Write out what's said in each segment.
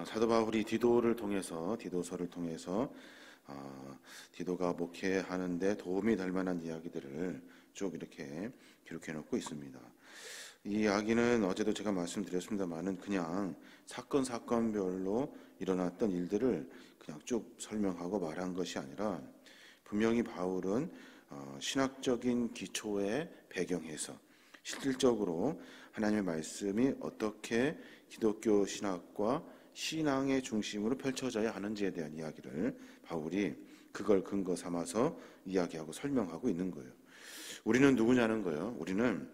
사도 바울이 디도서를 통해서 디도가 목회하는데 도움이 될 만한 이야기들을 쭉 이렇게 기록해 놓고 있습니다. 이 이야기는 어제도 제가 말씀드렸습니다만은 그냥 사건별로 일어났던 일들을 그냥 쭉 설명하고 말한 것이 아니라 분명히 바울은 신학적인 기초에 배경해서 실질적으로 하나님의 말씀이 어떻게 기독교 신학과 신앙의 중심으로 펼쳐져야 하는지에 대한 이야기를 바울이 그걸 근거 삼아서 이야기하고 설명하고 있는 거예요. 우리는 누구냐는 거예요. 우리는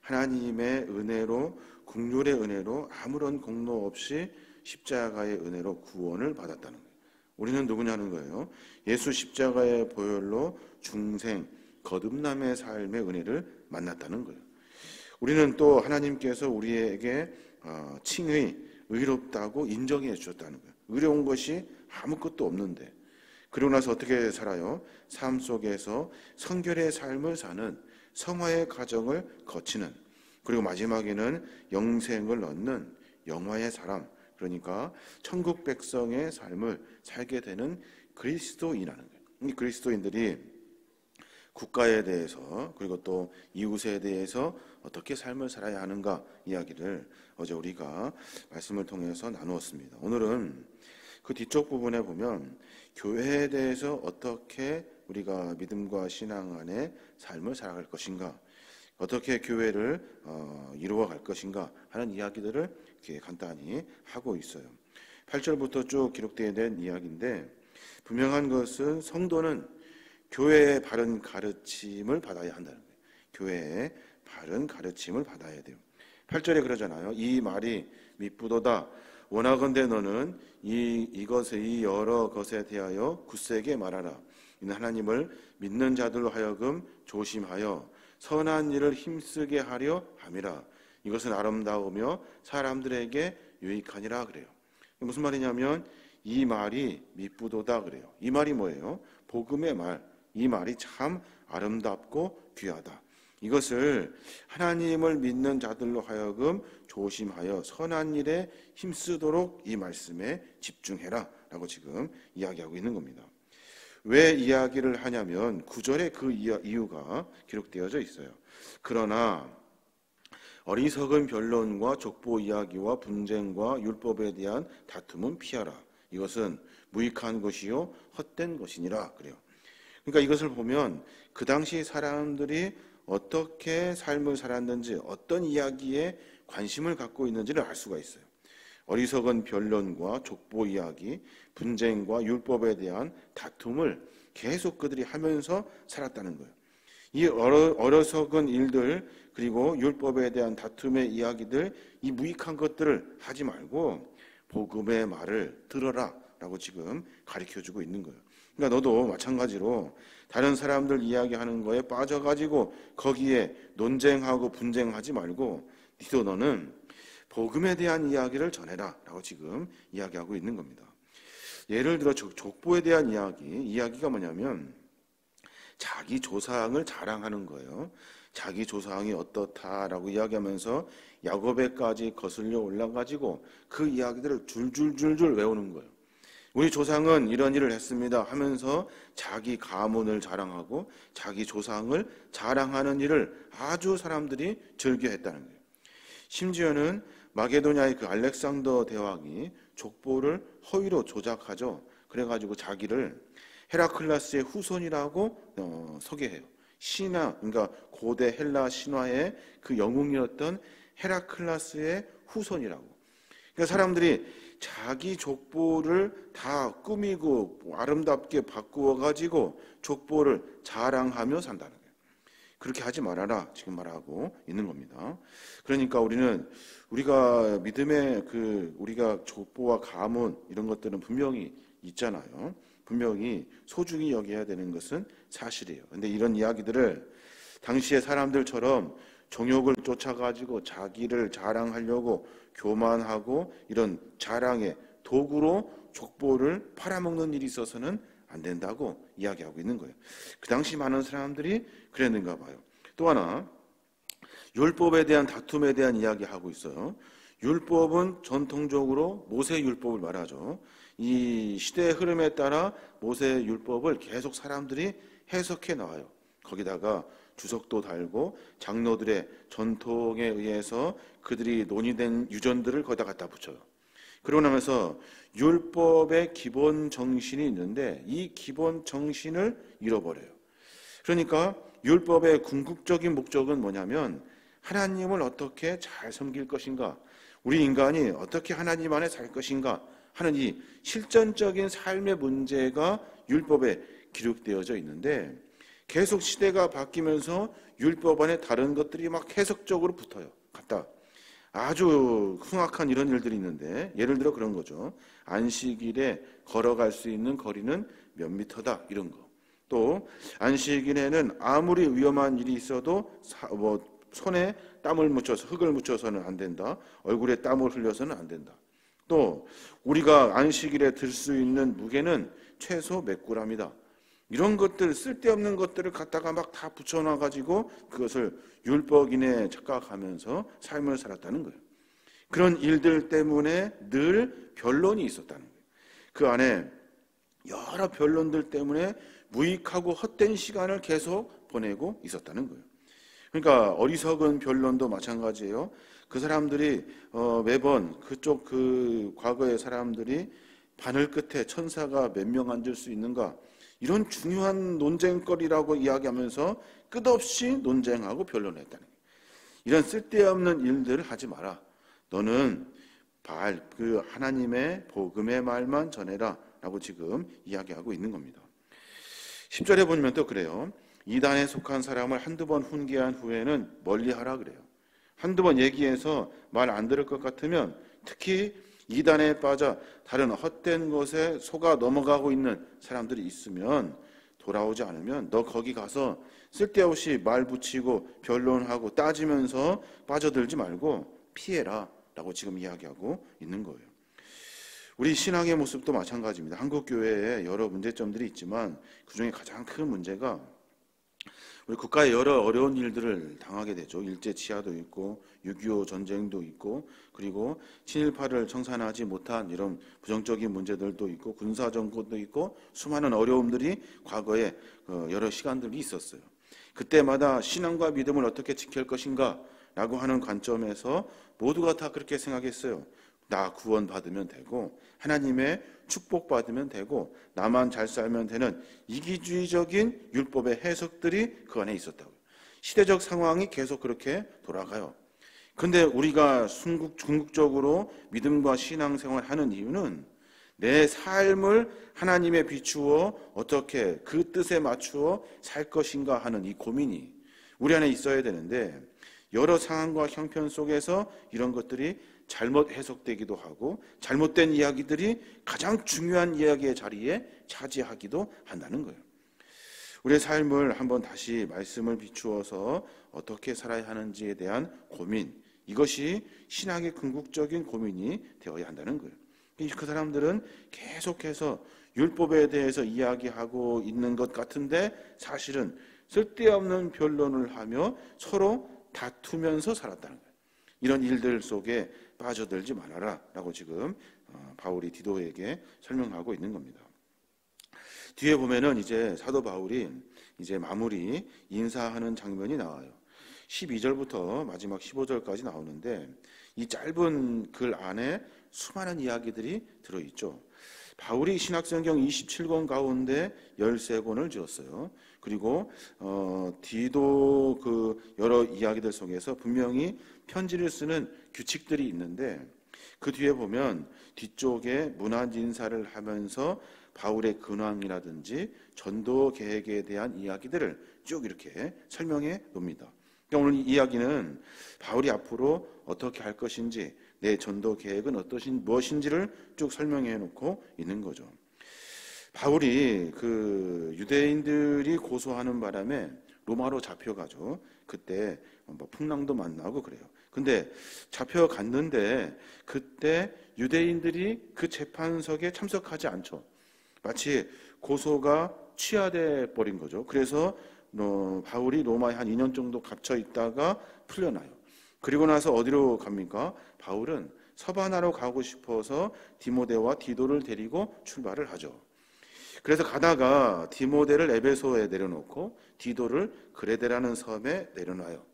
하나님의 은혜로, 긍휼의 은혜로 아무런 공로 없이 십자가의 은혜로 구원을 받았다는 거예요. 우리는 누구냐는 거예요. 예수 십자가의 보혈로 중생, 거듭남의 삶의 은혜를 만났다는 거예요. 우리는 또 하나님께서 우리에게 칭의, 의롭다고 인정해 주셨다는 거예요. 의로운 것이 아무것도 없는데 그러고 나서 어떻게 살아요? 삶 속에서 성결의 삶을 사는 성화의 과정을 거치는, 그리고 마지막에는 영생을 얻는 영화의 사람, 그러니까 천국 백성의 삶을 살게 되는 그리스도인이라는 거예요. 이 그리스도인들이 국가에 대해서 그리고 또 이웃에 대해서 어떻게 삶을 살아야 하는가 이야기를 어제 우리가 말씀을 통해서 나누었습니다. 오늘은 그 뒤쪽 부분에 보면 교회에 대해서 어떻게 우리가 믿음과 신앙 안에 삶을 살아갈 것인가, 어떻게 교회를 이루어갈 것인가 하는 이야기들을 이렇게 간단히 하고 있어요. 8절부터 쭉 기록되어 있는 이야기인데 분명한 것은 성도는 교회의 바른 가르침을 받아야 한다는 거예요. 교회의 바른 가르침을 받아야 돼요. 8절에 그러잖아요. 이 말이 미쁘도다. 원하건대 너는 이 여러 것에 대하여 굳세게 말하라. 이는 하나님을 믿는 자들로 하여금 조심하여 선한 일을 힘쓰게 하려 함이라. 이것은 아름다우며 사람들에게 유익하니라 그래요. 무슨 말이냐면 이 말이 미쁘도다 그래요. 이 말이 뭐예요? 복음의 말. 이 말이 참 아름답고 귀하다. 이것을 하나님을 믿는 자들로 하여금 조심하여 선한 일에 힘쓰도록 이 말씀에 집중해라 라고 지금 이야기하고 있는 겁니다. 왜 이야기를 하냐면 9절에 그 이유가 기록되어져 있어요. 그러나 어리석은 변론과 족보 이야기와 분쟁과 율법에 대한 다툼은 피하라. 이것은 무익한 것이요 헛된 것이니라 그래요. 그러니까 이것을 보면 그 당시 사람들이 어떻게 삶을 살았는지, 어떤 이야기에 관심을 갖고 있는지를 알 수가 있어요. 어리석은 변론과 족보 이야기, 분쟁과 율법에 대한 다툼을 계속 그들이 하면서 살았다는 거예요. 이 어리석은 일들 그리고 율법에 대한 다툼의 이야기들, 이 무익한 것들을 하지 말고 복음의 말을 들어라 라고 지금 가르쳐주고 있는 거예요. 그러니까 너도 마찬가지로 다른 사람들 이야기하는 거에 빠져가지고 거기에 논쟁하고 분쟁하지 말고 니도 너는 복음에 대한 이야기를 전해라 라고 지금 이야기하고 있는 겁니다. 예를 들어 족보에 대한 이야기가 뭐냐면 자기 조상을 자랑하는 거예요. 자기 조상이 어떻다라고 이야기하면서 야곱에까지 거슬려 올라가지고 그 이야기들을 줄줄줄줄 외우는 거예요. 우리 조상은 이런 일을 했습니다 하면서 자기 가문을 자랑하고 자기 조상을 자랑하는 일을 아주 사람들이 즐겨했다는 거예요. 심지어는 마게도냐의 그 알렉산더 대왕이 족보를 허위로 조작하죠. 그래가지고 자기를 헤라클라스의 후손이라고 소개해요. 신화, 그러니까 고대 헬라 신화의 그 영웅이었던 헤라클라스의 후손이라고. 그러니까 사람들이 자기 족보를 다 꾸미고 아름답게 바꾸어 가지고 족보를 자랑하며 산다는 거예요. 그렇게 하지 말아라 지금 말하고 있는 겁니다. 그러니까 우리가 믿음의 우리가 족보와 가문 이런 것들은 분명히 있잖아요. 분명히 소중히 여겨야 되는 것은 사실이에요. 근데 이런 이야기들을 당시의 사람들처럼 정욕을 쫓아가지고 자기를 자랑하려고 교만하고 이런 자랑의 도구로 족보를 팔아먹는 일이 있어서는 안 된다고 이야기하고 있는 거예요. 그 당시 많은 사람들이 그랬는가 봐요. 또 하나 율법에 대한 다툼에 대한 이야기하고 있어요. 율법은 전통적으로 모세 율법을 말하죠. 이 시대의 흐름에 따라 모세 율법을 계속 사람들이 해석해 나와요. 거기다가 주석도 달고 장로들의 전통에 의해서 그들이 논의된 유전들을 거기다 갖다 붙여요. 그러고 나면서 율법의 기본 정신이 있는데 이 기본 정신을 잃어버려요. 그러니까 율법의 궁극적인 목적은 뭐냐면 하나님을 어떻게 잘 섬길 것인가, 우리 인간이 어떻게 하나님 안에 살 것인가 하는 이 실전적인 삶의 문제가 율법에 기록되어져 있는데, 계속 시대가 바뀌면서 율법 안에 다른 것들이 막 해석적으로 붙어요. 갖다 아주 흉악한 이런 일들이 있는데, 예를 들어 그런 거죠. 안식일에 걸어갈 수 있는 거리는 몇 미터다, 이런 거. 또 안식일에는 아무리 위험한 일이 있어도 손에 땀을 묻혀서, 흙을 묻혀서는 안 된다. 얼굴에 땀을 흘려서는 안 된다. 또 우리가 안식일에 들 수 있는 무게는 최소 몇 그램이다. 이런 것들, 쓸데없는 것들을 갖다가 막 다 붙여놔 가지고 그것을 율법인에 착각하면서 삶을 살았다는 거예요. 그런 일들 때문에 늘 변론이 있었다는 거예요. 그 안에 여러 변론들 때문에 무익하고 헛된 시간을 계속 보내고 있었다는 거예요. 그러니까 어리석은 변론도 마찬가지예요. 그 사람들이 매번 그쪽 과거의 사람들이 바늘 끝에 천사가 몇 명 앉을 수 있는가, 이런 중요한 논쟁거리라고 이야기하면서 끝없이 논쟁하고 변론했다는 거예요. 이런 쓸데없는 일들을 하지 마라. 너는 하나님의 복음의 말만 전해라 라고 지금 이야기하고 있는 겁니다. 10절에 보면 또 그래요. 이단에 속한 사람을 한두 번 훈계한 후에는 멀리하라 그래요. 한두 번 얘기해서 말 안 들을 것 같으면, 특히 이단에 빠져 다른 헛된 것에 속아 넘어가고 있는 사람들이 있으면, 돌아오지 않으면 너 거기 가서 쓸데없이 말 붙이고 변론하고 따지면서 빠져들지 말고 피해라 라고 지금 이야기하고 있는 거예요. 우리 신앙의 모습도 마찬가지입니다. 한국 교회에 여러 문제점들이 있지만 그중에 가장 큰 문제가 우리 국가의 여러 어려운 일들을 당하게 되죠. 일제 치하도 있고 6.25 전쟁도 있고, 그리고 친일파를 청산하지 못한 이런 부정적인 문제들도 있고, 군사정권도 있고, 수많은 어려움들이 과거에 여러 시간들이 있었어요. 그때마다 신앙과 믿음을 어떻게 지킬 것인가 라고 하는 관점에서 모두가 다 그렇게 생각했어요. 나 구원받으면 되고 하나님의 축복받으면 되고 나만 잘 살면 되는 이기주의적인 율법의 해석들이 그 안에 있었다고요. 시대적 상황이 계속 그렇게 돌아가요. 그런데 우리가 궁극적으로 믿음과 신앙생활을 하는 이유는 내 삶을 하나님에 비추어 어떻게 그 뜻에 맞추어 살 것인가 하는 이 고민이 우리 안에 있어야 되는데, 여러 상황과 형편 속에서 이런 것들이 잘못 해석되기도 하고 잘못된 이야기들이 가장 중요한 이야기의 자리에 차지하기도 한다는 거예요. 우리의 삶을 한번 다시 말씀을 비추어서 어떻게 살아야 하는지에 대한 고민, 이것이 신앙의 궁극적인 고민이 되어야 한다는 거예요. 그 사람들은 계속해서 율법에 대해서 이야기하고 있는 것 같은데 사실은 쓸데없는 변론을 하며 서로 다투면서 살았다는 거예요. 이런 일들 속에 빠져들지 말아라 라고 지금 바울이 디도에게 설명하고 있는 겁니다. 뒤에 보면은 이제 사도 바울이 이제 마무리 인사하는 장면이 나와요. 12절부터 마지막 15절까지 나오는데 이 짧은 글 안에 수많은 이야기들이 들어있죠. 바울이 신약성경 27권 가운데 13권을 지었어요. 그리고 디도 여러 이야기들 속에서 분명히 편지를 쓰는 규칙들이 있는데, 그 뒤에 보면 뒤쪽에 문안 인사를 하면서 바울의 근황이라든지 전도 계획에 대한 이야기들을 쭉 이렇게 설명해 놉니다. 그러니까 오늘 이 이야기는 바울이 앞으로 어떻게 할 것인지, 내 전도 계획은 무엇인지를 쭉 설명해 놓고 있는 거죠. 바울이 유대인들이 고소하는 바람에 로마로 잡혀가죠. 그때 풍랑도 만나고 그래요. 근데 잡혀갔는데 그때 유대인들이 그 재판석에 참석하지 않죠. 마치 고소가 취하돼 버린 거죠. 그래서 바울이 로마에 한 2년 정도 갇혀 있다가 풀려나요. 그리고 나서 어디로 갑니까? 바울은 서바나로 가고 싶어서 디모데와 디도를 데리고 출발을 하죠. 그래서 가다가 디모데를 에베소에 내려놓고 디도를 그레데라는 섬에 내려놔요.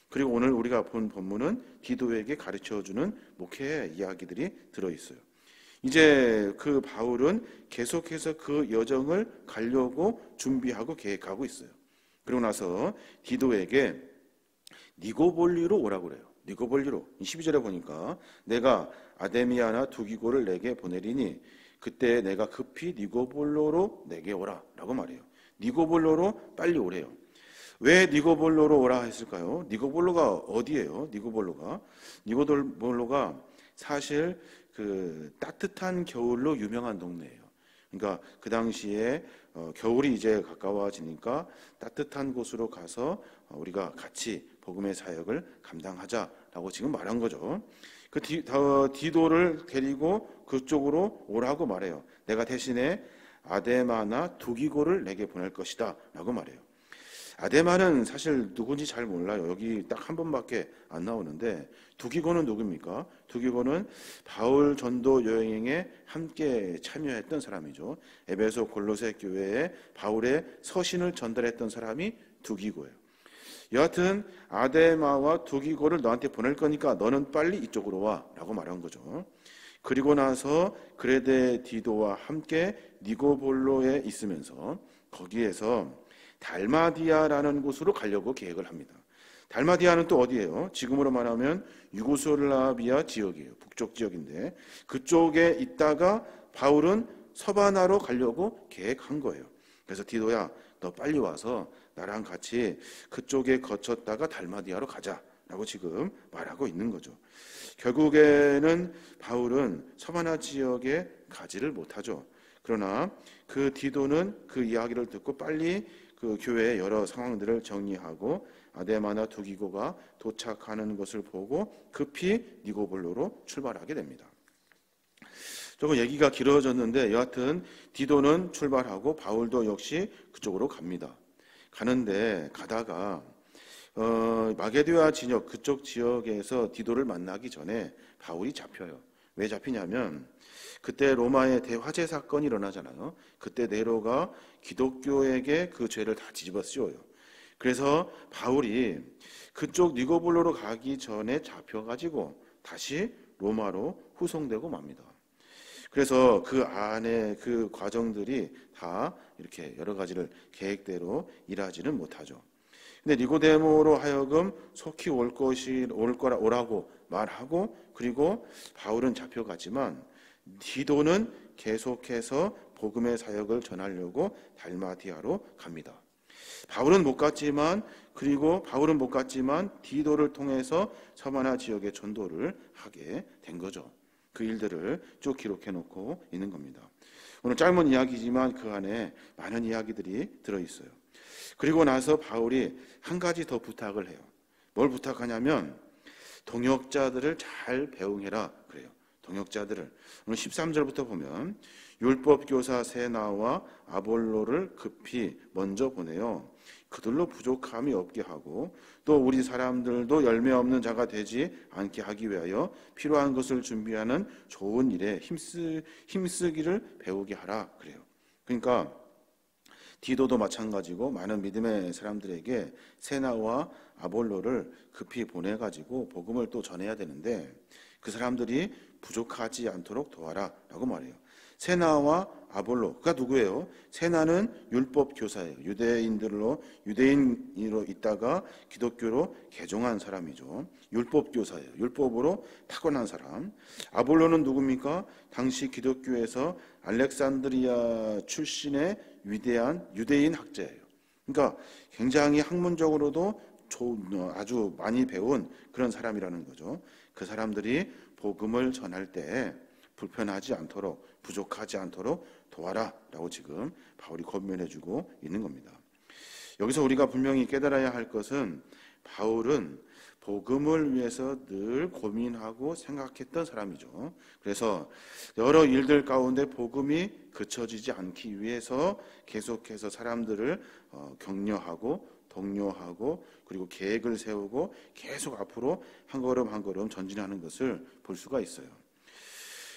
그리고 오늘 우리가 본 본문은 디도에게 가르쳐주는 목회의 이야기들이 들어있어요. 이제 그 바울은 계속해서 그 여정을 가려고 준비하고 계획하고 있어요. 그러고 나서 디도에게 니고볼리로 오라고 그래요. 니고볼리로. 12절에 보니까 내가 아데미아나 두기고를 내게 보내리니 그때 내가 급히 니고볼로로 내게 오라 라고 말해요. 니고볼로로 빨리 오래요. 왜 니고볼로로 오라 했을까요? 니고볼로가 어디예요? 니고볼로가 사실 그 따뜻한 겨울로 유명한 동네예요. 그러니까 그 당시에 겨울이 이제 가까워지니까 따뜻한 곳으로 가서 우리가 같이 복음의 사역을 감당하자라고 지금 말한 거죠. 그 디도를 데리고 그쪽으로 오라고 말해요. 내가 대신에 아데마나 두기고를 내게 보낼 것이다 라고 말해요. 아데마는 사실 누군지 잘 몰라요. 여기 딱 한 번밖에 안 나오는데 두기고는 누굽니까? 두기고는 바울 전도 여행에 함께 참여했던 사람이죠. 에베소 골로새 교회에 바울의 서신을 전달했던 사람이 두기고예요. 여하튼 아데마와 두기고를 너한테 보낼 거니까 너는 빨리 이쪽으로 와 라고 말한 거죠. 그리고 나서 그레데 디도와 함께 니고볼로에 있으면서 거기에서 달마디아라는 곳으로 가려고 계획을 합니다. 달마디아는 또 어디예요? 지금으로 말하면 유고슬라비아 지역이에요. 북쪽 지역인데 그쪽에 있다가 바울은 서바나로 가려고 계획한 거예요. 그래서 디도야 너 빨리 와서 나랑 같이 그쪽에 거쳤다가 달마디아로 가자라고 지금 말하고 있는 거죠. 결국에는 바울은 서바나 지역에 가지를 못하죠. 그러나 그 디도는 그 이야기를 듣고 빨리 그 교회의 여러 상황들을 정리하고 아데마나 두기고가 도착하는 것을 보고 급히 니고볼로로 출발하게 됩니다. 조금 얘기가 길어졌는데 여하튼 디도는 출발하고 바울도 역시 그쪽으로 갑니다. 가는데 가다가 마게도아 진역 그쪽 지역에서 디도를 만나기 전에 바울이 잡혀요. 왜 잡히냐면 그때 로마의 대화재 사건이 일어나잖아요. 그때 네로가 기독교에게 그 죄를 다 뒤집어 씌워요. 그래서 바울이 그쪽 니고볼로로 가기 전에 잡혀가지고 다시 로마로 후송되고 맙니다. 그래서 그 안에 그 과정들이 다 이렇게 여러 가지를 계획대로 일하지는 못하죠. 근데 니고데모로 하여금 속히 오라고 말하고 그리고 바울은 잡혀가지만 디도는 계속해서 복음의 사역을 전하려고 달마디아로 갑니다. 바울은 못 갔지만 디도를 통해서 서바나 지역의 전도를 하게 된 거죠. 그 일들을 쭉 기록해 놓고 있는 겁니다. 오늘 짧은 이야기지만 그 안에 많은 이야기들이 들어있어요. 그리고 나서 바울이 한 가지 더 부탁을 해요. 뭘 부탁하냐면 동역자들을 잘 배웅해라 그래요. 동역자들을. 오늘 13절부터 보면 율법교사 세나와 아볼로를 급히 먼저 보내요. 그들로 부족함이 없게 하고 또 우리 사람들도 열매 없는 자가 되지 않게 하기 위하여 필요한 것을 준비하는 좋은 일에 힘쓰기를 배우게 하라 그래요. 그러니까 디도도 마찬가지고 많은 믿음의 사람들에게 세나와 아볼로를 급히 보내가지고 복음을 또 전해야 되는데 그 사람들이 부족하지 않도록 도와라 라고 말해요. 세나와 아볼로가 누구예요? 세나는 율법 교사예요. 유대인으로 있다가 기독교로 개종한 사람이죠. 율법 교사예요. 율법으로 타고난 사람. 아볼로는 누굽니까? 당시 기독교에서 알렉산드리아 출신의 위대한 유대인 학자예요. 그러니까 굉장히 학문적으로도 아주 많이 배운 그런 사람이라는 거죠. 그 사람들이 복음을 전할 때 불편하지 않도록 부족하지 않도록 도와라 라고 지금 바울이 권면해주고 있는 겁니다. 여기서 우리가 분명히 깨달아야 할 것은 바울은 복음을 위해서 늘 고민하고 생각했던 사람이죠. 그래서 여러 일들 가운데 복음이 그쳐지지 않기 위해서 계속해서 사람들을 격려하고 독려하고 그리고 계획을 세우고 계속 앞으로 한 걸음 한 걸음 전진하는 것을 볼 수가 있어요.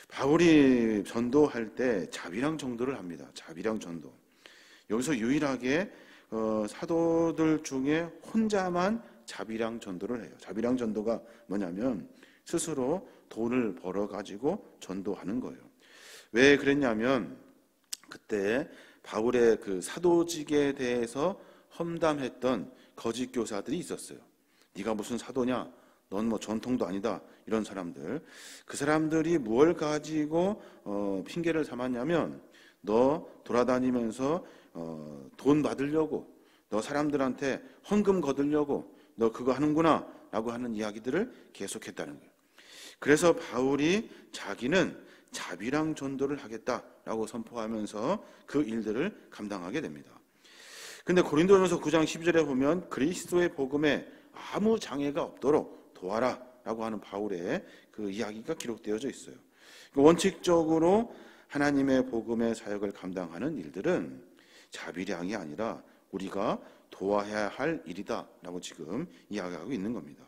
바울이 전도할 때 자비랑 전도를 합니다. 자비랑 전도. 여기서 유일하게 사도들 중에 혼자만 자비랑 전도를 해요. 자비랑 전도가 뭐냐면 스스로 돈을 벌어 가지고 전도하는 거예요. 왜 그랬냐면 그때 바울의 그 사도직에 대해서 험담했던 거짓 교사들이 있었어요. 네가 무슨 사도냐? 넌 뭐 전통도 아니다. 이런 사람들. 그 사람들이 뭘 가지고 핑계를 삼았냐면 너 돌아다니면서 돈 받으려고, 너 사람들한테 헌금 거두려고 너 그거 하는구나 라고 하는 이야기들을 계속했다는 거예요. 그래서 바울이 자기는 자비랑 전도를 하겠다라고 선포하면서 그 일들을 감당하게 됩니다. 근데 고린도전서 9장 12절에 보면 그리스도의 복음에 아무 장애가 없도록 도와라 라고 하는 바울의 그 이야기가 기록되어져 있어요. 원칙적으로 하나님의 복음의 사역을 감당하는 일들은 자비량이 아니라 우리가 도와야 할 일이다 라고 지금 이야기하고 있는 겁니다.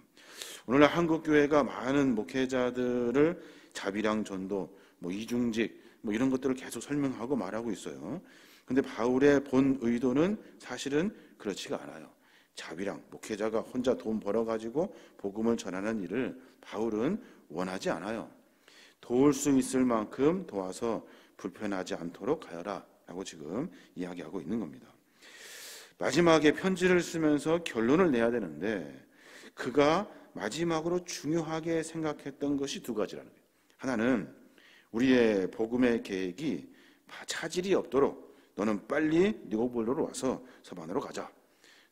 오늘날 한국교회가 많은 목회자들을 자비량 전도, 이중직 이런 것들을 계속 설명하고 말하고 있어요. 근데 바울의 본 의도는 사실은 그렇지가 않아요. 자비랑 목회자가 혼자 돈 벌어가지고 복음을 전하는 일을 바울은 원하지 않아요. 도울 수 있을 만큼 도와서 불편하지 않도록 하여라 라고 지금 이야기하고 있는 겁니다. 마지막에 편지를 쓰면서 결론을 내야 되는데 그가 마지막으로 중요하게 생각했던 것이 두 가지라는 거예요. 하나는 우리의 복음의 계획이 차질이 없도록 너는 빨리 니고볼로로 와서 서반으로 가자.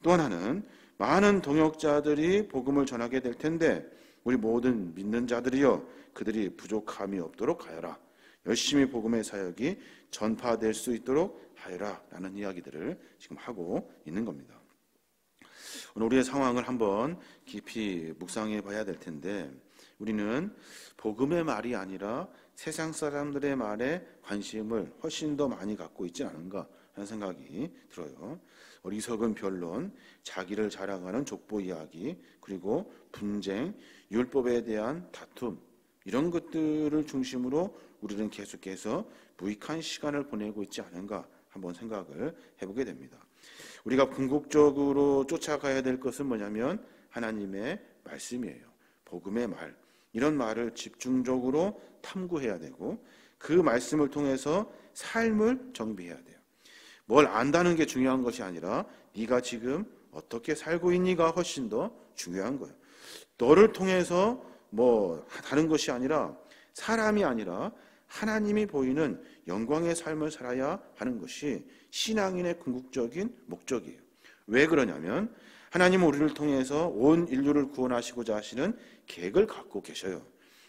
또 하나는 많은 동역자들이 복음을 전하게 될 텐데 우리 모든 믿는 자들이여 그들이 부족함이 없도록 하여라. 열심히 복음의 사역이 전파될 수 있도록 하여라 라는 이야기들을 지금 하고 있는 겁니다. 오늘 우리의 상황을 한번 깊이 묵상해 봐야 될 텐데 우리는 복음의 말이 아니라 세상 사람들의 말에 관심을 훨씬 더 많이 갖고 있지 않은가 하는 생각이 들어요. 어리석은 변론, 자기를 자랑하는 족보 이야기, 그리고 분쟁, 율법에 대한 다툼 이런 것들을 중심으로 우리는 계속해서 무익한 시간을 보내고 있지 않은가 한번 생각을 해보게 됩니다. 우리가 궁극적으로 쫓아가야 될 것은 뭐냐면 하나님의 말씀이에요. 복음의 말, 이런 말을 집중적으로 탐구해야 되고 그 말씀을 통해서 삶을 정비해야 돼요. 뭘 안다는 게 중요한 것이 아니라 네가 지금 어떻게 살고 있니가 훨씬 더 중요한 거예요. 너를 통해서 다른 것이 아니라 사람이 아니라 하나님이 보이는 영광의 삶을 살아야 하는 것이 신앙인의 궁극적인 목적이에요. 왜 그러냐면 하나님은 우리를 통해서 온 인류를 구원하시고자 하시는 계획을 갖고 계셔요.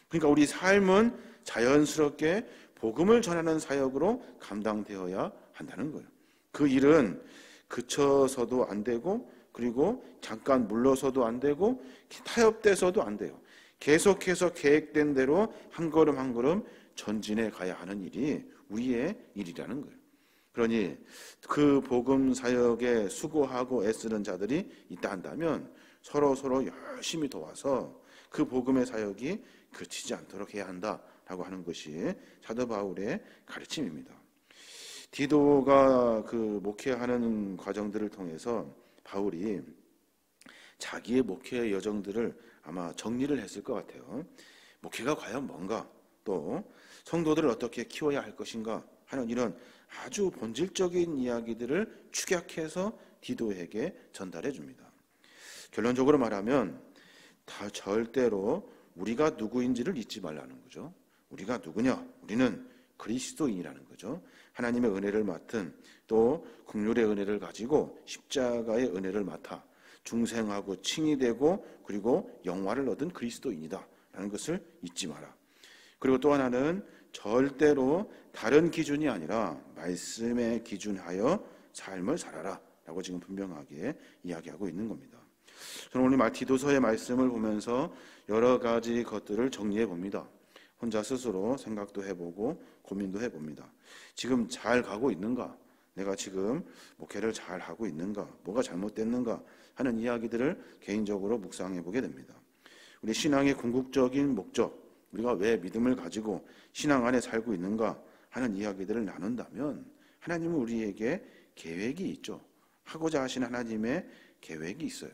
그러니까 우리 삶은 자연스럽게 복음을 전하는 사역으로 감당되어야 한다는 거예요. 그 일은 그쳐서도 안 되고 그리고 잠깐 물러서도 안 되고 타협돼서도 안 돼요. 계속해서 계획된 대로 한 걸음 한 걸음 전진해 가야 하는 일이 우리의 일이라는 거예요. 그러니 그 복음 사역에 수고하고 애쓰는 자들이 있다 한다면 서로 열심히 도와서 그 복음의 사역이 그치지 않도록 해야 한다라고 하는 것이 사도 바울의 가르침입니다. 디도가 그 목회하는 과정들을 통해서 바울이 자기의 목회 여정들을 아마 정리를 했을 것 같아요. 목회가 과연 뭔가, 또 성도들을 어떻게 키워야 할 것인가 하는 이런 아주 본질적인 이야기들을 축약해서 디도에게 전달해 줍니다. 결론적으로 말하면 다 절대로 우리가 누구인지를 잊지 말라는 거죠. 우리가 누구냐? 우리는 그리스도인이라는 거죠. 하나님의 은혜를 맡은, 또 긍휼의 은혜를 가지고 십자가의 은혜를 맡아 중생하고 칭이 되고 그리고 영화를 얻은 그리스도인이다 라는 것을 잊지 마라. 그리고 또 하나는 절대로 다른 기준이 아니라 말씀에 기준하여 삶을 살아라 라고 지금 분명하게 이야기하고 있는 겁니다. 저는 오늘 디도서의 말씀을 보면서 여러 가지 것들을 정리해 봅니다. 혼자 스스로 생각도 해보고 고민도 해봅니다. 지금 잘 가고 있는가? 내가 지금 목회를 잘 하고 있는가, 뭐가 잘못됐는가 하는 이야기들을 개인적으로 묵상해 보게 됩니다. 우리 신앙의 궁극적인 목적, 우리가 왜 믿음을 가지고 신앙 안에 살고 있는가 하는 이야기들을 나눈다면 하나님은 우리에게 계획이 있죠. 하고자 하신 하나님의 계획이 있어요.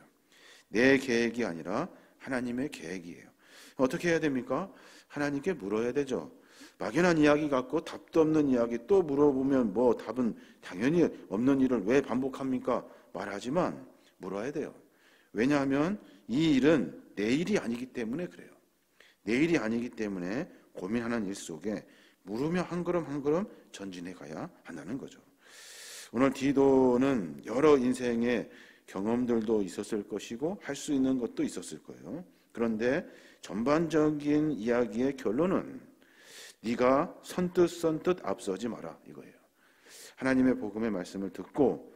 내 계획이 아니라 하나님의 계획이에요. 어떻게 해야 됩니까? 하나님께 물어야 되죠. 막연한 이야기 갖고 답도 없는 이야기 또 물어보면 뭐 답은 당연히 없는 일을 왜 반복합니까? 말하지만 물어야 돼요. 왜냐하면 이 일은 내 일이 아니기 때문에 그래요. 내 일이 아니기 때문에 고민하는 일 속에 물으며 한 걸음 한 걸음 전진해 가야 한다는 거죠. 오늘 디도는 여러 인생의 경험들도 있었을 것이고 할 수 있는 것도 있었을 거예요. 그런데 전반적인 이야기의 결론은 네가 선뜻 앞서지 마라 이거예요. 하나님의 복음의 말씀을 듣고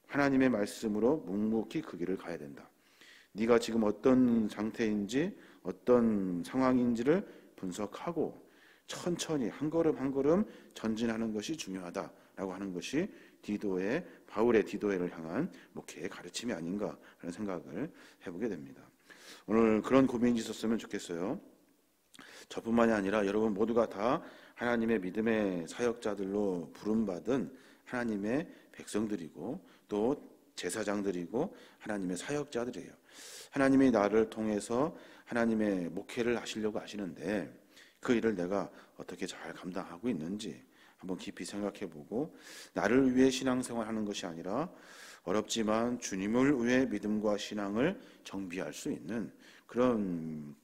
하나님의 말씀으로 묵묵히 그 길을 가야 된다. 네가 지금 어떤 상태인지 어떤 상황인지를 분석하고 천천히 한 걸음 한 걸음 전진하는 것이 중요하다라고 하는 것이 바울의 디도를 향한 목회의 가르침이 아닌가 하는 생각을 해보게 됩니다. 오늘 그런 고민이 있었으면 좋겠어요. 저뿐만이 아니라 여러분 모두가 다 하나님의 믿음의 사역자들로 부름받은 하나님의 백성들이고 또 제사장들이고 하나님의 사역자들이에요. 하나님이 나를 통해서 하나님의 목회를 하시려고 하시는데 그 일을 내가 어떻게 잘 감당하고 있는지 한번 깊이 생각해보고 나를 위해 신앙생활하는 것이 아니라 어렵지만 주님을 위해 믿음과 신앙을 정비할 수 있는 그런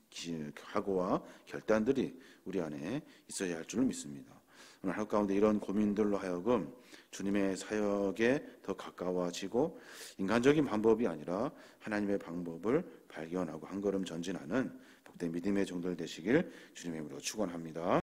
각오와 결단들이 우리 안에 있어야 할 줄 믿습니다. 오늘 하루 가운데 이런 고민들로 하여금 주님의 사역에 더 가까워지고 인간적인 방법이 아니라 하나님의 방법을 발견하고 한 걸음 전진하는 복된 믿음의 종들 되시길 주님의 이름으로 축원합니다.